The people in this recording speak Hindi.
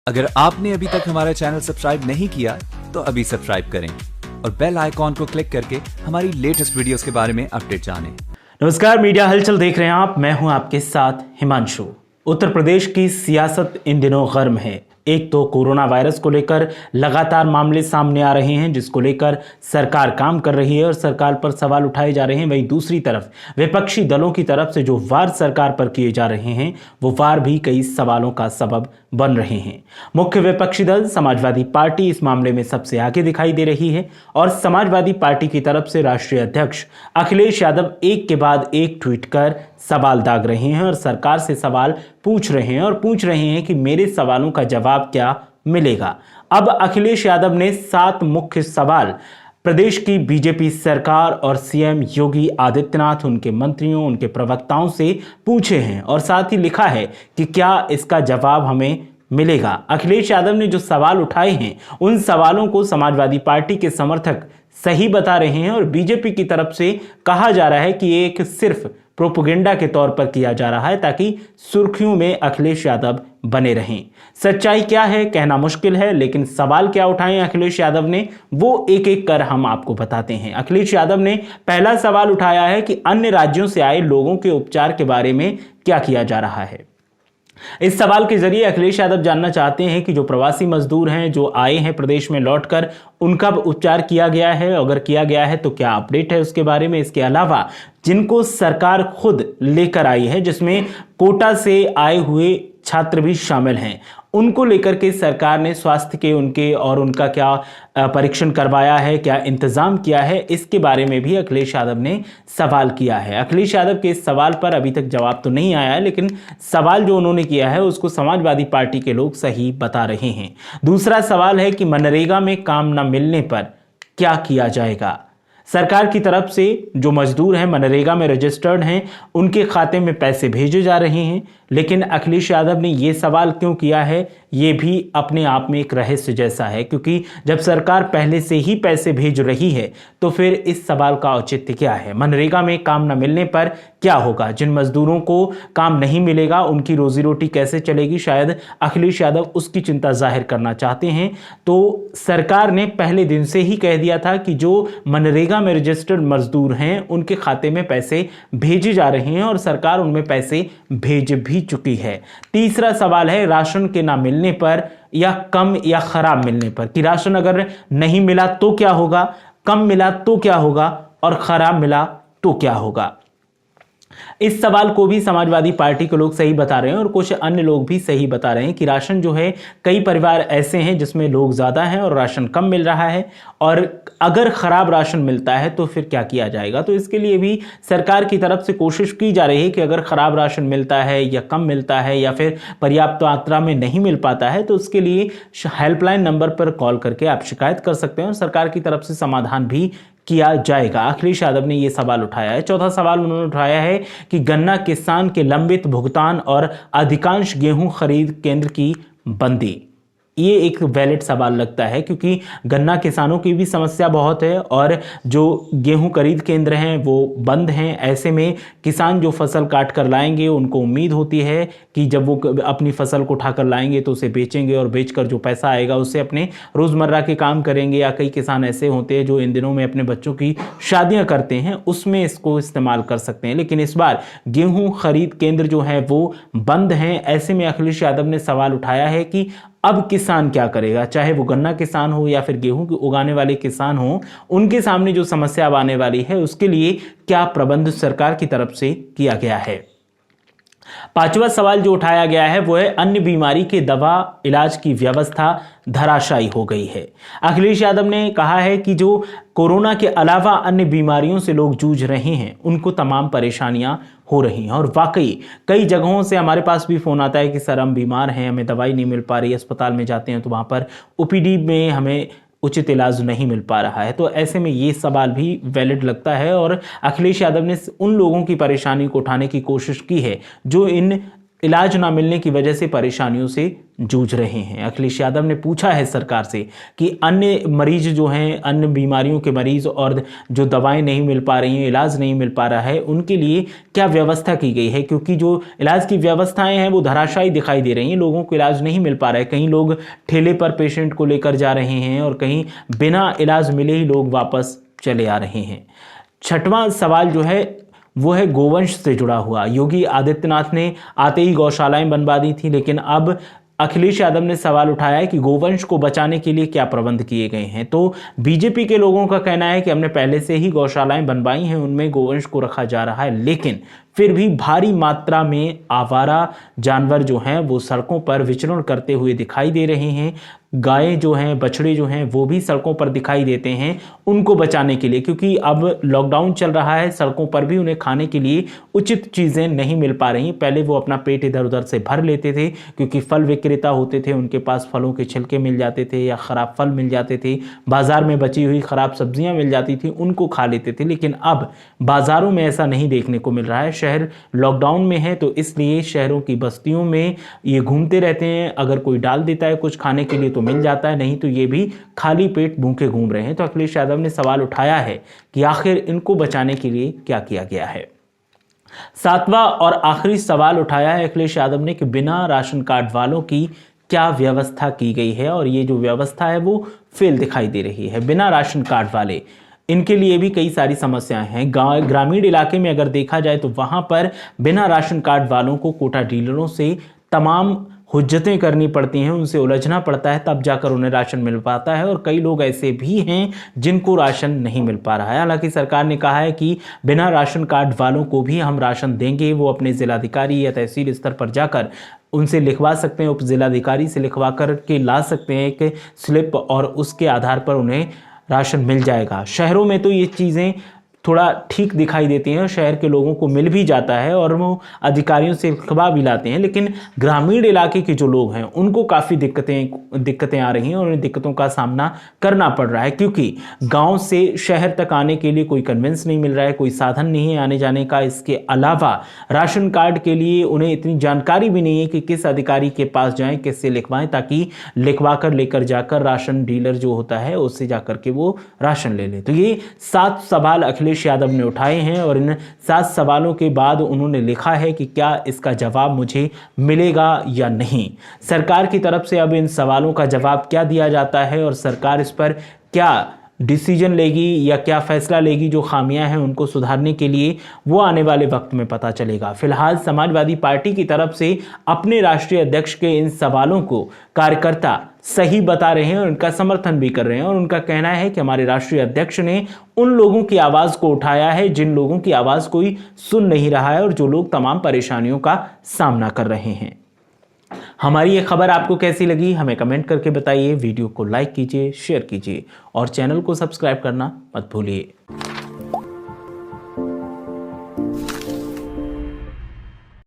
अगर आपने अभी तक हमारा चैनल सब्सक्राइब नहीं किया तो अभी सब्सक्राइब करें और बेल आइकॉन को क्लिक करके हमारी लेटेस्ट वीडियोस के बारे में अपडेट जानें। नमस्कार, मीडिया हलचल देख रहे हैं आप। मैं हूं आपके साथ हिमांशु। उत्तर प्रदेश की सियासत इन दिनों गर्म है। एक तो कोरोना वायरस को लेकर लगातार मामले सामने आ रहे हैं, जिसको लेकर सरकार काम कर रही है और सरकार पर सवाल उठाए जा रहे हैं। वहीं दूसरी तरफ विपक्षी दलों की तरफ से जो वार सरकार पर किए जा रहे हैं, वो वार भी कई सवालों का सबब बन रहे हैं। मुख्य विपक्षी दल समाजवादी पार्टी इस मामले में सबसे आगे दिखाई दे रही है और समाजवादी पार्टी की तरफ से राष्ट्रीय अध्यक्ष अखिलेश यादव एक के बाद एक ट्वीट कर सवाल दाग रहे हैं और सरकार से सवाल पूछ रहे हैं कि मेरे सवालों का जवाब क्या मिलेगा। अब अखिलेश यादव ने 7 मुख्य सवाल प्रदेश की बीजेपी सरकार और सीएम योगी आदित्यनाथ, उनके मंत्रियों, उनके प्रवक्ताओं से पूछे हैं और साथ ही लिखा है कि क्या इसका जवाब हमें मिलेगा। अखिलेश यादव ने जो सवाल उठाए हैं, उन सवालों को समाजवादी पार्टी के समर्थक सही बता रहे हैं और बीजेपी की तरफ से कहा जा रहा है कि ये एक सिर्फ प्रोपेगेंडा के तौर पर किया जा रहा है ताकि सुर्खियों में अखिलेश यादव बने रहें। सच्चाई क्या है कहना मुश्किल है, लेकिन सवाल क्या उठाए अखिलेश यादव ने, वो एक एक कर हम आपको बताते हैं। अखिलेश यादव ने पहला सवाल उठाया है कि अन्य राज्यों से आए लोगों के उपचार के बारे में क्या किया जा रहा है। इस सवाल के जरिए अखिलेश यादव जानना चाहते हैं कि जो प्रवासी मजदूर हैं, जो आए हैं प्रदेश में लौटकर, उनका उपचार किया गया है, अगर किया गया है तो क्या अपडेट है उसके बारे में। इसके अलावा जिनको सरकार खुद लेकर आई है, जिसमें कोटा से आए हुए छात्र भी शामिल हैं, उनको लेकर के सरकार ने स्वास्थ्य के उनका क्या परीक्षण करवाया है, क्या इंतजाम किया है, इसके बारे में भी अखिलेश यादव ने सवाल किया है। अखिलेश यादव के इस सवाल पर अभी तक जवाब तो नहीं आया है, लेकिन सवाल जो उन्होंने किया है उसको समाजवादी पार्टी के लोग सही बता रहे हैं। दूसरा सवाल है कि मनरेगा में काम न मिलने पर क्या किया जाएगा। सरकार की तरफ से जो मजदूर हैं, मनरेगा में रजिस्टर्ड हैं, उनके खाते में पैसे भेजे जा रहे हैं, लेकिन अखिलेश यादव ने यह सवाल क्यों किया है, ये भी अपने आप में एक रहस्य जैसा है, क्योंकि जब सरकार पहले से ही पैसे भेज रही है तो फिर इस सवाल का औचित्य क्या है। मनरेगा में काम न मिलने पर क्या होगा, जिन मजदूरों को काम नहीं मिलेगा उनकी रोजी रोटी कैसे चलेगी, शायद अखिलेश यादव उसकी चिंता जाहिर करना चाहते हैं। तो सरकार ने पहले दिन से ही कह दिया था कि जो मनरेगा में रजिस्टर्ड मजदूर हैं उनके खाते में पैसे भेजे जा रहे हैं और सरकार उनमें पैसे भेज भी चुकी है। तीसरा सवाल है राशन के ना मिलने पर या कम या खराब मिलने पर, कि राशन अगर नहीं मिला तो क्या होगा, कम मिला तो क्या होगा और खराब मिला तो क्या होगा। इस सवाल को भी समाजवादी पार्टी के लोग सही बता रहे हैं और कुछ अन्य लोग भी सही बता रहे हैं कि राशन जो है, कई परिवार ऐसे हैं जिसमें लोग ज्यादा हैं और राशन कम मिल रहा है, और अगर खराब राशन मिलता है तो फिर क्या किया जाएगा। तो इसके लिए भी सरकार की तरफ से कोशिश की जा रही है कि अगर खराब राशन मिलता है या कम मिलता है या फिर पर्याप्त मात्रा में नहीं मिल पाता है तो उसके लिए हेल्पलाइन नंबर पर कॉल करके आप शिकायत कर सकते हैं और सरकार की तरफ से समाधान भी किया जाएगा। अखिलेश यादव ने यह सवाल उठाया है। चौथा सवाल उन्होंने उठाया है कि गन्ना किसान के लंबित भुगतान और अधिकांश गेहूं खरीद केंद्र की बंदी। ये एक वैलिड सवाल लगता है, क्योंकि गन्ना किसानों की भी समस्या बहुत है और जो गेहूं खरीद केंद्र हैं वो बंद हैं। ऐसे में किसान जो फसल काट कर लाएंगे, उनको उम्मीद होती है कि जब वो अपनी फसल को उठाकर लाएंगे तो उसे बेचेंगे और बेचकर जो पैसा आएगा उससे अपने रोज़मर्रा के काम करेंगे। या कई किसान ऐसे होते हैं जो इन दिनों में अपने बच्चों की शादियाँ करते हैं, उसमें इसको इस्तेमाल कर सकते हैं। लेकिन इस बार गेहूँ खरीद केंद्र जो है वो बंद हैं। ऐसे में अखिलेश यादव ने सवाल उठाया है कि अब किसान क्या करेगा, चाहे वो गन्ना किसान हो या फिर गेहूं उगाने वाले किसान हो, उनके सामने जो समस्या अब आने वाली है उसके लिए क्या प्रबंध सरकार की तरफ से किया गया है। पांचवा सवाल जो उठाया गया है वो है अन्य बीमारी के दवा इलाज की व्यवस्था धराशायी हो गई है। अखिलेश यादव ने कहा है कि जो कोरोना के अलावा अन्य बीमारियों से लोग जूझ रहे हैं उनको तमाम परेशानियां हो रही हैं और वाकई कई जगहों से हमारे पास भी फोन आता है कि सर हम बीमार हैं, हमें दवाई नहीं मिल पा रही, अस्पताल में जाते हैं तो वहां पर ओपीडी में हमें उचित इलाज नहीं मिल पा रहा है। तो ऐसे में ये सवाल भी वैलिड लगता है और अखिलेश यादव ने उन लोगों की परेशानी को उठाने की कोशिश की है जो इन इलाज ना मिलने की वजह से परेशानियों से जूझ रहे हैं। अखिलेश यादव ने पूछा है सरकार से कि अन्य मरीज जो हैं, अन्य बीमारियों के मरीज और जो दवाएं नहीं मिल पा रही हैं, इलाज नहीं मिल पा रहा है, उनके लिए क्या व्यवस्था की गई है, क्योंकि जो इलाज की व्यवस्थाएं हैं वो धराशायी दिखाई दे रही हैं। लोगों को इलाज नहीं मिल पा रहा है। कहीं लोग ठेले पर पेशेंट को लेकर जा रहे हैं और कहीं बिना इलाज मिले ही लोग वापस चले आ रहे हैं। छठवां सवाल जो है वो है गोवंश से जुड़ा हुआ। योगी आदित्यनाथ ने आते ही गौशालाएं बनवा दी थी, लेकिन अब अखिलेश यादव ने सवाल उठाया है कि गोवंश को बचाने के लिए क्या प्रबंध किए गए हैं। तो बीजेपी के लोगों का कहना है कि हमने पहले से ही गौशालाएं बनवाई हैं, उनमें गोवंश को रखा जा रहा है, लेकिन फिर भी भारी मात्रा में आवारा जानवर जो हैं वो सड़कों पर विचरण करते हुए दिखाई दे रहे हैं। गायें जो हैं, बछड़े जो हैं वो भी सड़कों पर दिखाई देते हैं उनको बचाने के लिए, क्योंकि अब लॉकडाउन चल रहा है, सड़कों पर भी उन्हें खाने के लिए उचित चीज़ें नहीं मिल पा रही। पहले वो अपना पेट इधर उधर से भर लेते थे, क्योंकि फल विक्रेता होते थे, उनके पास फलों के छिलके मिल जाते थे या ख़राब फल मिल जाते थे, बाज़ार में बची हुई ख़राब सब्जियां मिल जाती थी, उनको खा लेते थे। लेकिन अब बाज़ारों में ऐसा नहीं देखने को मिल रहा है। शहर लॉकडाउन में है तो इसलिए शहरों की बस्तियों में ये घूमते रहते हैं। अगर कोई डाल देता है कुछ खाने के लिए तो मिल जाता है, नहीं तो ये भी खाली पेट भूखे घूम रहे हैं। तो अखिलेश यादव ने सवाल उठाया है कि आखिर इनको बचाने के लिए क्या किया गया है। सातवां और आखिरी सवाल उठाया है अखिलेश यादव ने कि बिना राशन कार्ड वालों की क्या व्यवस्था की गई है, और ये जो व्यवस्था है वो फेल दिखाई दे रही है। बिना राशन कार्ड वाले, इनके लिए भी कई सारी समस्याएं हैं। ग्रामीण इलाके में अगर देखा जाए तो वहां पर बिना राशन कार्ड वालों को कोटा डीलरों से तमाम हुज्जतें करनी पड़ती हैं, उनसे उलझना पड़ता है, तब जाकर उन्हें राशन मिल पाता है। और कई लोग ऐसे भी हैं जिनको राशन नहीं मिल पा रहा है। हालांकि सरकार ने कहा है कि बिना राशन कार्ड वालों को भी हम राशन देंगे। वो अपने जिलाधिकारी या तहसील स्तर पर जाकर उनसे लिखवा सकते हैं, उप जिलाधिकारी से लिखवा कर के ला सकते हैं एक स्लिप, और उसके आधार पर उन्हें राशन मिल जाएगा। शहरों में तो ये चीज़ें थोड़ा ठीक दिखाई देती हैं, शहर के लोगों को मिल भी जाता है और वो अधिकारियों से लिखवा भी लाते हैं, लेकिन ग्रामीण इलाके के जो लोग हैं उनको काफ़ी दिक्कतें आ रही हैं और उन्हें दिक्कतों का सामना करना पड़ रहा है, क्योंकि गांव से शहर तक आने के लिए कोई कन्वेंस नहीं मिल रहा है, कोई साधन नहीं है आने जाने का। इसके अलावा राशन कार्ड के लिए उन्हें इतनी जानकारी भी नहीं है कि किस अधिकारी के पास जाएं, किससे लिखवाएं, ताकि लिखवा कर लेकर जाकर राशन डीलर जो होता है उससे जाकर के वो राशन ले ले। तो ये 7 सवाल अखिलेश यादव ने उठाए हैं और इन 7 सवालों के बाद उन्होंने लिखा है कि क्या इसका जवाब मुझे मिलेगा या नहीं। सरकार की तरफ से अब इन सवालों का जवाब क्या दिया जाता है और सरकार इस पर क्या डिसीजन लेगी या क्या फैसला लेगी, जो खामियां हैं उनको सुधारने के लिए, वो आने वाले वक्त में पता चलेगा। फिलहाल समाजवादी पार्टी की तरफ से अपने राष्ट्रीय अध्यक्ष के इन सवालों को कार्यकर्ता सही बता रहे हैं और उनका समर्थन भी कर रहे हैं, और उनका कहना है कि हमारे राष्ट्रीय अध्यक्ष ने उन लोगों की आवाज को उठाया है जिन लोगों की आवाज कोई सुन नहीं रहा है और जो लोग तमाम परेशानियों का सामना कर रहे हैं। हमारी ये खबर आपको कैसी लगी हमें कमेंट करके बताइए। वीडियो को लाइक कीजिए, शेयर कीजिए और चैनल को सब्सक्राइब करना मत भूलिए।